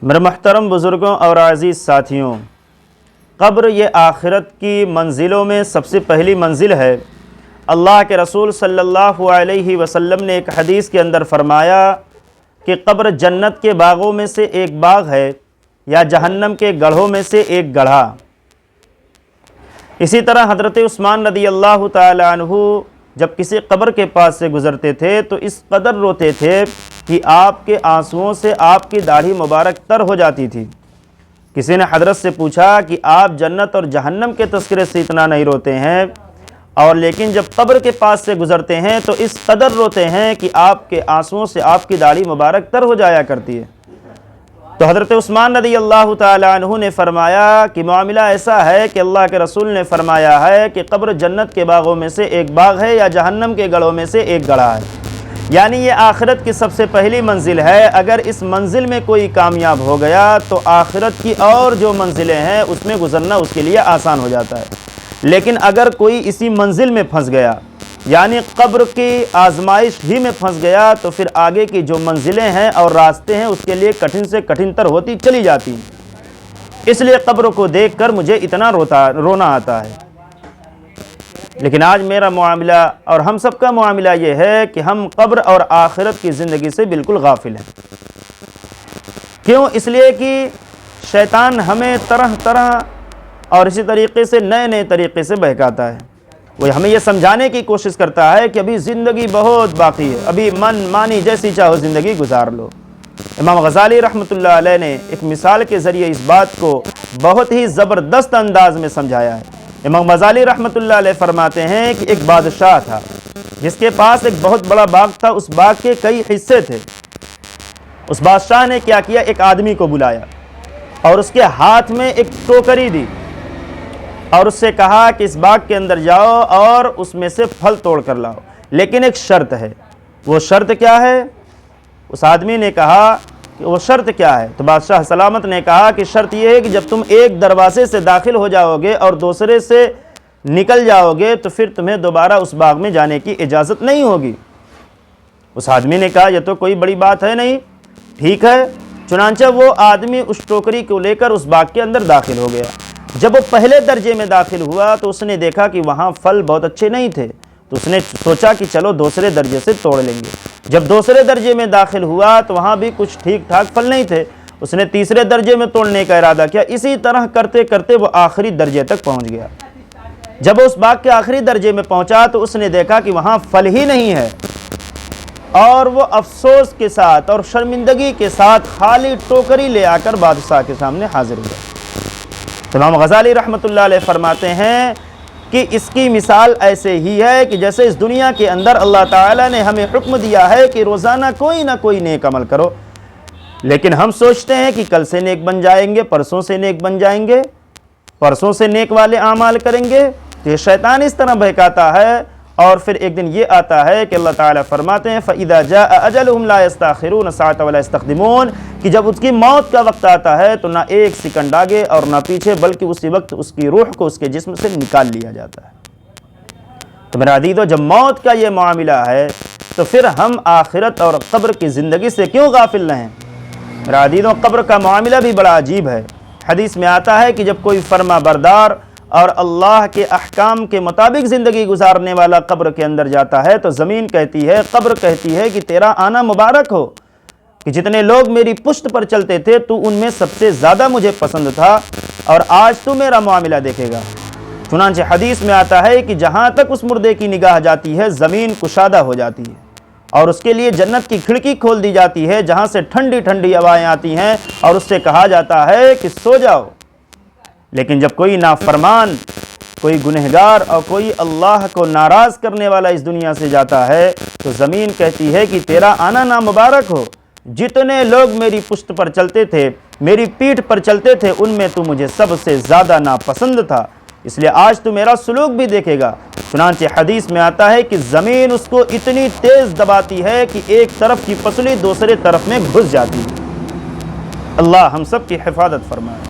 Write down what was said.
میرے محترم بزرگوں اور عزیز ساتھیوں، قبر یہ آخرت کی منزلوں میں سب سے پہلی منزل ہے۔ اللہ کے رسول صلی اللہ علیہ وسلم نے ایک حدیث کے اندر فرمایا کہ قبر جنت کے باغوں میں سے ایک باغ ہے یا جہنم کے گڑھوں میں سے ایک گڑھا۔ اسی طرح حضرت عثمان رضی اللہ تعالی عنہ جب کسی قبر کے پاس سے گزرتے تھے تو اس قدر روتے تھے کہ آپ کے آنسوؤں سے آپ کی داڑھی مبارک تر ہو جاتی تھی۔ کسی نے حضرت سے پوچھا کہ آپ جنت اور جہنم کے تذکرے سے اتنا نہیں روتے ہیں، اور لیکن جب قبر کے پاس سے گزرتے ہیں تو اس قدر روتے ہیں کہ آپ کے آنسوؤں سے آپ کی داڑھی مبارک تر ہو جایا کرتی ہے۔ تو حضرت عثمان رضی اللہ تعالی عنہ نے فرمایا کہ معاملہ ایسا ہے کہ اللہ کے رسول نے فرمایا ہے کہ قبر جنت کے باغوں میں سے ایک باغ ہے یا جہنم کے گڑھوں میں سے ایک گڑھا ہے، یعنی یہ آخرت کی سب سے پہلی منزل ہے۔ اگر اس منزل میں کوئی کامیاب ہو گیا تو آخرت کی اور جو منزلیں ہیں اس میں گزرنا اس کے لیے آسان ہو جاتا ہے۔ لیکن اگر کوئی اسی منزل میں پھنس گیا، یعنی قبر کی آزمائش ہی میں پھنس گیا، تو پھر آگے کی جو منزلیں ہیں اور راستے ہیں اس کے لیے کٹھن سے کٹھن تر ہوتی چلی جاتی ہیں۔ اس لیے قبر کو دیکھ کر مجھے اتنا رونا آتا ہے۔ لیکن آج میرا معاملہ اور ہم سب کا معاملہ یہ ہے کہ ہم قبر اور آخرت کی زندگی سے بالکل غافل ہیں۔ کیوں؟ اس لیے کہ شیطان ہمیں طرح طرح اور اسی طریقے سے نئے نئے طریقے سے بہکاتا ہے۔ وہ ہمیں یہ سمجھانے کی کوشش کرتا ہے کہ ابھی زندگی بہت باقی ہے، ابھی من مانی جیسی چاہو زندگی گزار لو۔ امام غزالی رحمۃ اللہ علیہ نے ایک مثال کے ذریعے اس بات کو بہت ہی زبردست انداز میں سمجھایا ہے۔ امام غزالی رحمۃ اللہ علیہ فرماتے ہیں کہ ایک بادشاہ تھا جس کے پاس ایک بہت بڑا باغ تھا، اس باغ کے کئی حصے تھے۔ اس بادشاہ نے کیا کیا، ایک آدمی کو بلایا اور اس کے ہاتھ میں ایک ٹوکری دی اور اس سے کہا کہ اس باغ کے اندر جاؤ اور اس میں سے پھل توڑ کر لاؤ، لیکن ایک شرط ہے۔ وہ شرط کیا ہے؟ اس آدمی نے کہا کہ وہ شرط کیا ہے؟ تو بادشاہ سلامت نے کہا کہ شرط یہ ہے کہ جب تم ایک دروازے سے داخل ہو جاؤ گے اور دوسرے سے نکل جاؤ گے تو پھر تمہیں دوبارہ اس باغ میں جانے کی اجازت نہیں ہوگی۔ اس آدمی نے کہا یہ تو کوئی بڑی بات ہے نہیں، ٹھیک ہے۔ چنانچہ وہ آدمی اس ٹوکری کو لے کر اس باغ کے اندر داخل ہو گیا۔ جب وہ پہلے درجے میں داخل ہوا تو اس نے دیکھا کہ وہاں پھل بہت اچھے نہیں تھے، تو اس نے سوچا کہ چلو دوسرے درجے سے توڑ لیں گے۔ جب دوسرے درجے میں داخل ہوا تو وہاں بھی کچھ ٹھیک ٹھاک پھل نہیں تھے، اس نے تیسرے درجے میں توڑنے کا ارادہ کیا۔ اسی طرح کرتے کرتے وہ آخری درجے تک پہنچ گیا۔ جب وہ اس باغ کے آخری درجے میں پہنچا تو اس نے دیکھا کہ وہاں پھل ہی نہیں ہے، اور وہ افسوس کے ساتھ اور شرمندگی کے ساتھ خالی ٹوکری لے آ کر بادشاہ کے سامنے حاضر ہوا۔ امام غزالی رحمۃ اللہ علیہ فرماتے ہیں کہ اس کی مثال ایسے ہی ہے کہ جیسے اس دنیا کے اندر اللہ تعالیٰ نے ہمیں حکم دیا ہے کہ روزانہ کوئی نہ کوئی نیک عمل کرو، لیکن ہم سوچتے ہیں کہ کل سے نیک بن جائیں گے، پرسوں سے نیک بن جائیں گے، پرسوں سے نیک والے اعمال کریں گے۔ تو یہ شیطان اس طرح بہکاتا ہے، اور پھر ایک دن یہ آتا ہے کہ اللہ تعالیٰ فرماتے ہیں فَإِذَا جَاءَ أَجَلُهُمْ لَا يَسْتَأْخِرُونَ سَاعَةً وَلَا يَسْتَقْدِمُونَ، کہ جب اس کی موت کا وقت آتا ہے تو نہ ایک سیکنڈ آگے اور نہ پیچھے، بلکہ اسی وقت اس کی روح کو اس کے جسم سے نکال لیا جاتا ہے۔ تو میرے عزیزو، جب موت کا یہ معاملہ ہے تو پھر ہم آخرت اور قبر کی زندگی سے کیوں غافل رہیں؟ میرے عزیزو، قبر کا معاملہ بھی بڑا عجیب ہے۔ حدیث میں آتا ہے کہ جب کوئی فرما بردار اور اللہ کے احکام کے مطابق زندگی گزارنے والا قبر کے اندر جاتا ہے تو زمین کہتی ہے، قبر کہتی ہے کہ تیرا آنا مبارک ہو، کہ جتنے لوگ میری پشت پر چلتے تھے تو ان میں سب سے زیادہ مجھے پسند تھا، اور آج تو میرا معاملہ دیکھے گا۔ چنانچہ حدیث میں آتا ہے کہ جہاں تک اس مردے کی نگاہ جاتی ہے زمین کشادہ ہو جاتی ہے، اور اس کے لیے جنت کی کھڑکی کھول دی جاتی ہے جہاں سے ٹھنڈی ٹھنڈی ہوائیں آتی ہیں، اور اس سے کہا جاتا ہے کہ سو جاؤ۔ لیکن جب کوئی نافرمان، کوئی گنہگار اور کوئی اللہ کو ناراض کرنے والا اس دنیا سے جاتا ہے تو زمین کہتی ہے کہ تیرا آنا نامبارک ہو، جتنے لوگ میری پشت پر چلتے تھے، میری پیٹھ پر چلتے تھے، ان میں تو مجھے سب سے زیادہ ناپسند تھا، اس لیے آج تو میرا سلوک بھی دیکھے گا۔ چنانچہ حدیث میں آتا ہے کہ زمین اس کو اتنی تیز دباتی ہے کہ ایک طرف کی پسلی دوسرے طرف میں گھس جاتی ہے۔ اللہ ہم سب کی حفاظت فرمائے۔